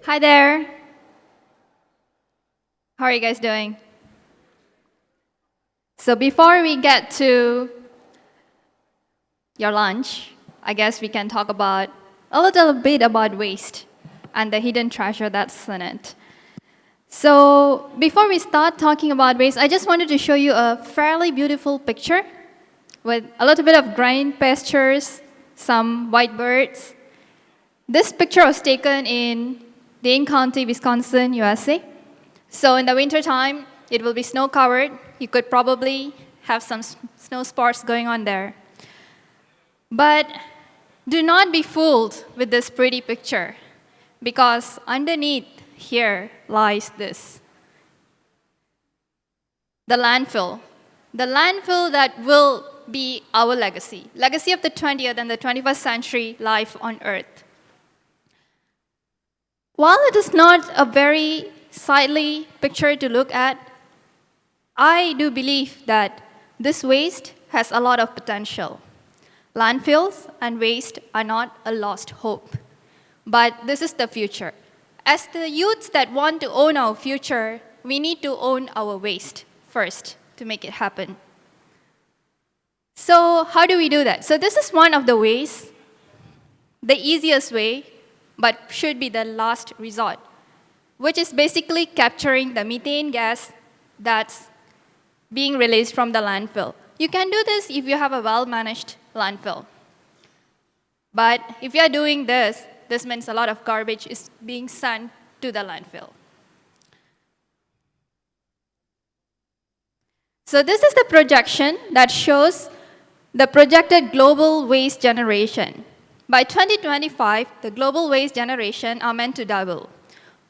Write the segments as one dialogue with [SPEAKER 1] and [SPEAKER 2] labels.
[SPEAKER 1] Hi there. How are you guys doing? So before we get to your lunch, I guess we can talk about a little bit about waste and the hidden treasure that's in it. So before we start talking about waste, I just wanted to show you a fairly beautiful picture with a little bit of grain pastures, some white birds. This picture was taken in Dane County, Wisconsin, USA. So in the wintertime, it will be snow-covered. You could probably have some snow sports going on there. But do not be fooled with this pretty picture, because underneath here lies this. The landfill. The landfill that will be our legacy of the 20th and the 21st century life on Earth. While it is not a very sightly picture to look at, I do believe that this waste has a lot of potential. Landfills and waste are not a lost hope, but this is the future. As the youths that want to own our future, we need to own our waste first to make it happen. So how do we do that? So this is one of the ways, the easiest way, but should be the last resort, which is basically capturing the methane gas that's being released from the landfill. You can do this if you have a well-managed landfill. But if you're doing this, this means a lot of garbage is being sent to the landfill. So this is the projection that shows the projected global waste generation. By 2025, the global waste generation are meant to double.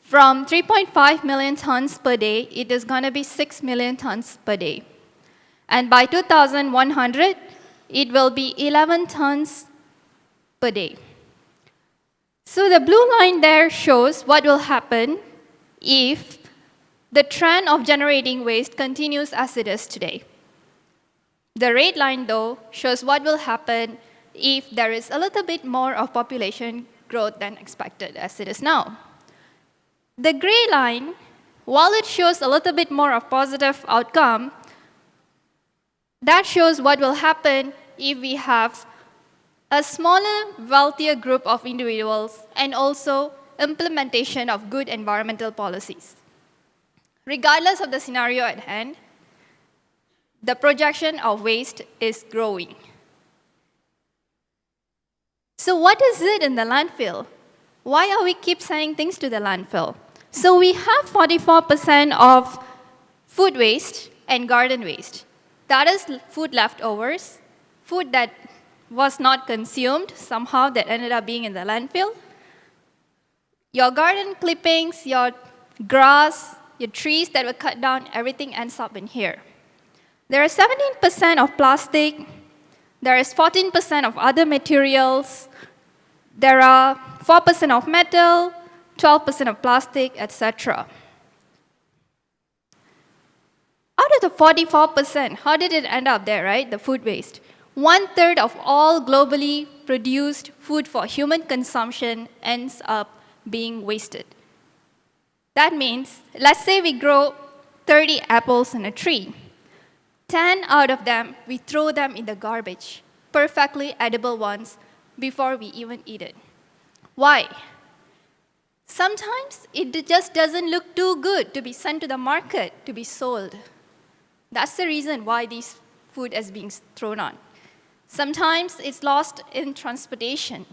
[SPEAKER 1] From 3.5 million tons per day, it is going to be 6 million tons per day. And by 2100, it will be 11 tons per day. So the blue line there shows what will happen if the trend of generating waste continues as it is today. The red line, though, shows what will happen if there is a little bit more of population growth than expected, as it is now. The gray line, while it shows a little bit more of positive outcome, that shows what will happen if we have a smaller, wealthier group of individuals and also implementation of good environmental policies. Regardless of the scenario at hand, the projection of waste is growing. So what is it in the landfill? Why are we keep sending things to the landfill? So we have 44% of food waste and garden waste. That is food leftovers, food that was not consumed somehow that ended up being in the landfill. Your garden clippings, your grass, your trees that were cut down, everything ends up in here. There is 17% of plastic. There is 14% of other materials. There are 4% of metal, 12% of plastic, etc. Out of the 44%, how did it end up there, right? The food waste. 1/3 of all globally produced food for human consumption ends up being wasted. That means, let's say we grow 30 apples in a tree. 10 out of them, we throw them in the garbage, perfectly edible ones, before we even eat it. Why? Sometimes it just doesn't look too good to be sent to the market to be sold. That's the reason why this food is being thrown on. Sometimes it's lost in transportation.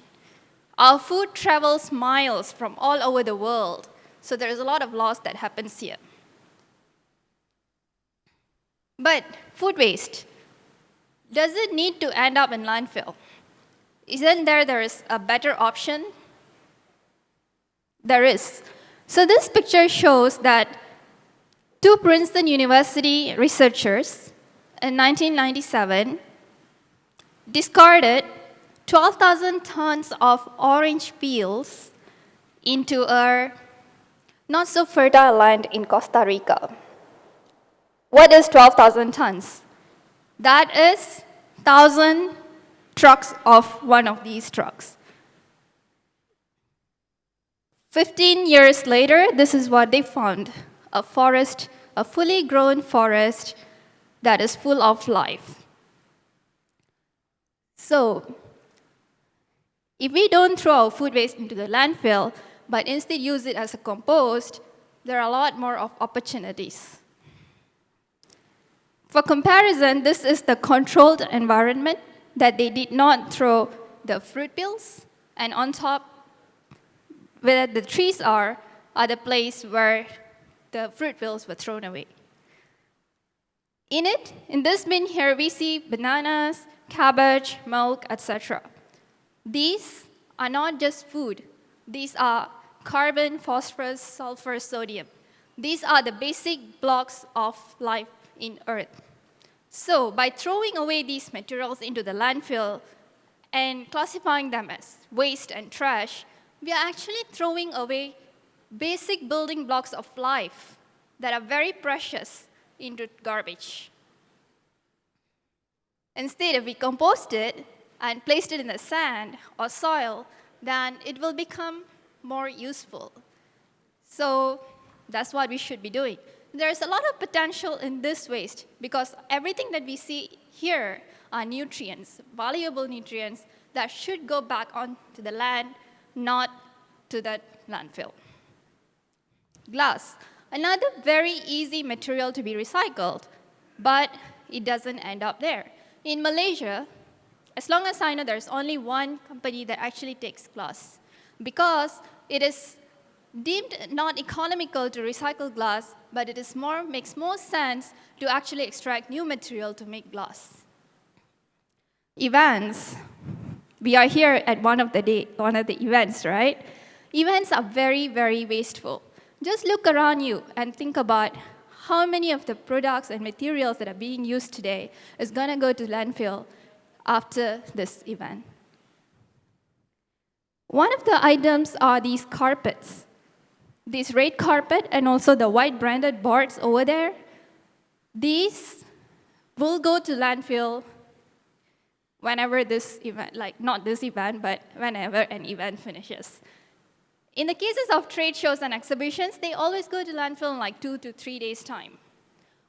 [SPEAKER 1] Our food travels miles from all over the world, so there's a lot of loss that happens here. But food waste, does it need to end up in landfill? Isn't there is a better option? There is. So this picture shows that two Princeton University researchers in 1997 discarded 12,000 tons of orange peels into a not so fertile land in Costa Rica. What is 12,000 tons? That is 1,000 trucks of one of these trucks. 15 years later, this is what they found, a forest, a fully grown forest that is full of life. So, if we don't throw our food waste into the landfill, but instead use it as a compost, there are a lot more of opportunities. For comparison, this is the controlled environment that they did not throw the fruit peels, and on top, where the trees are the place where the fruit peels were thrown away. In this bin here, we see bananas, cabbage, milk, etc. These are not just food. These are carbon, phosphorus, sulfur, sodium. These are the basic blocks of life in Earth. So by throwing away these materials into the landfill and classifying them as waste and trash, we are actually throwing away basic building blocks of life that are very precious into garbage. Instead, if we compost it and placed it in the sand or soil, then it will become more useful. So that's what we should be doing. There's a lot of potential in this waste because everything that we see here are nutrients, valuable nutrients that should go back onto the land, not to the landfill. Glass, another very easy material to be recycled, but it doesn't end up there. In Malaysia, as long as I know, there's only one company that actually takes glass because it is deemed not economical to recycle glass, but it is makes more sense to actually extract new material to make glass. Events. We are here at one of the events, right? Events are very, very wasteful. Just look around you and think about how many of the products and materials that are being used today is going to go to landfill after this event. One of the items are these carpets. This red carpet and also the white branded boards over there, these will go to landfill whenever this event, like not this event, but whenever an event finishes. In the cases of trade shows and exhibitions, they always go to landfill in like 2 to 3 days' time.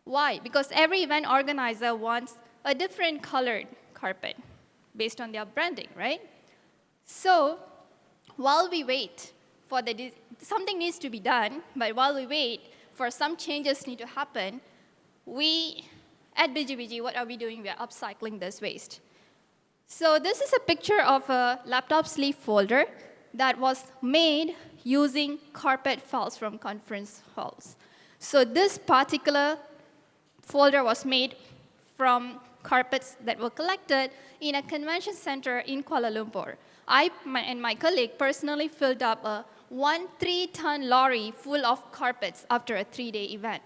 [SPEAKER 1] Why? Because every event organizer wants a different colored carpet based on their branding, right? So while we wait for something needs to be done, but while we wait for some changes need to happen, we, at Biji, what are we doing? We are upcycling this waste. So this is a picture of a laptop sleeve folder that was made using carpet files from conference halls. So this particular folder was made from carpets that were collected in a convention center in Kuala Lumpur. I and my colleague personally filled up a 1 3-ton lorry full of carpets after a 3-day event.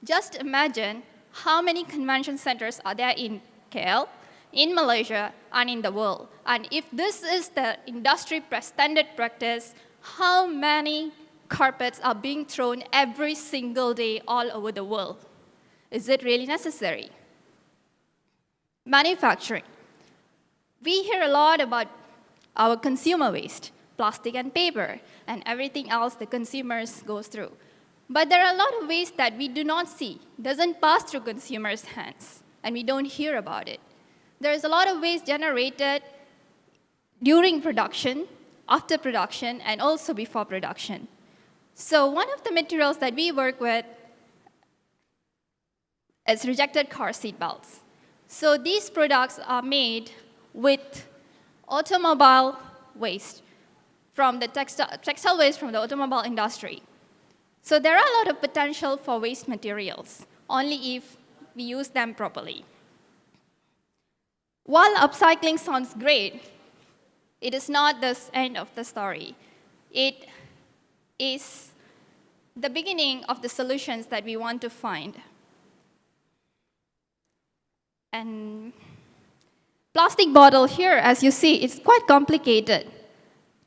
[SPEAKER 1] Just imagine how many convention centers are there in KL, in Malaysia, and in the world. And if this is the industry standard practice, how many carpets are being thrown every single day all over the world? Is it really necessary? Manufacturing. We hear a lot about our consumer waste, plastic and paper, and everything else the consumers goes through. But there are a lot of waste that we do not see, doesn't pass through consumers' hands, and we don't hear about it. There is a lot of waste generated during production, after production, and also before production. So one of the materials that we work with is rejected car seat belts. So these products are made with automobile waste from the textile waste from the automobile industry. So there are a lot of potential for waste materials, only if we use them properly. While upcycling sounds great, it is not the end of the story. It is the beginning of the solutions that we want to find. And plastic bottle here, as you see, it's quite complicated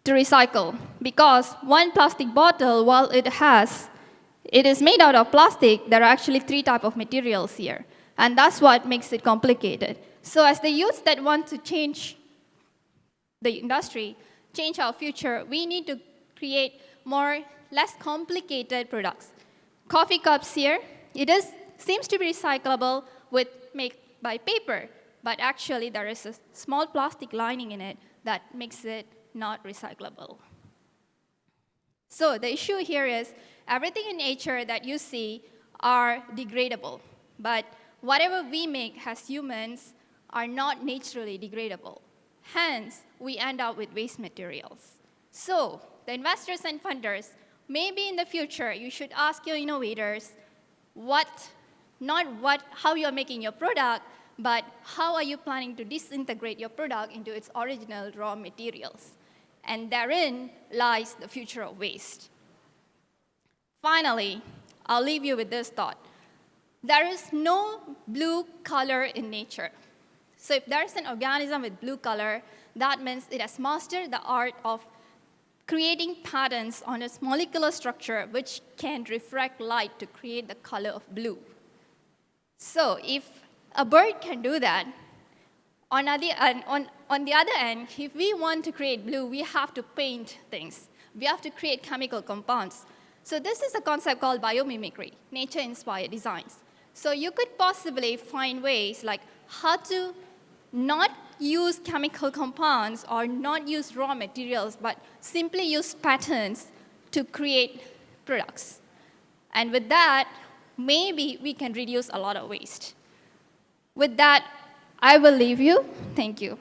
[SPEAKER 1] to recycle because one plastic bottle, while it is made out of plastic, there are actually 3 types of materials here. And that's what makes it complicated. So as the youth that want to change the industry, change our future, we need to create less complicated products. Coffee cups here, seems to be recyclable made by paper, but actually there is a small plastic lining in it that makes it not recyclable. So the issue here is everything in nature that you see are degradable, but whatever we make as humans are not naturally degradable. Hence, we end up with waste materials. So the investors and funders, maybe in the future, you should ask your innovators how you're making your product, but how are you planning to disintegrate your product into its original raw materials? And therein lies the future of waste. Finally, I'll leave you with this thought. There is no blue color in nature. So if there is an organism with blue color, that means it has mastered the art of creating patterns on its molecular structure which can refract light to create the color of blue. So if a bird can do that, on the other end, if we want to create blue, we have to paint things. We have to create chemical compounds. So this is a concept called biomimicry, nature-inspired designs. So you could possibly find ways like how to not use chemical compounds or not use raw materials, but simply use patterns to create products. And with that, maybe we can reduce a lot of waste. With that, I will leave you. Thank you.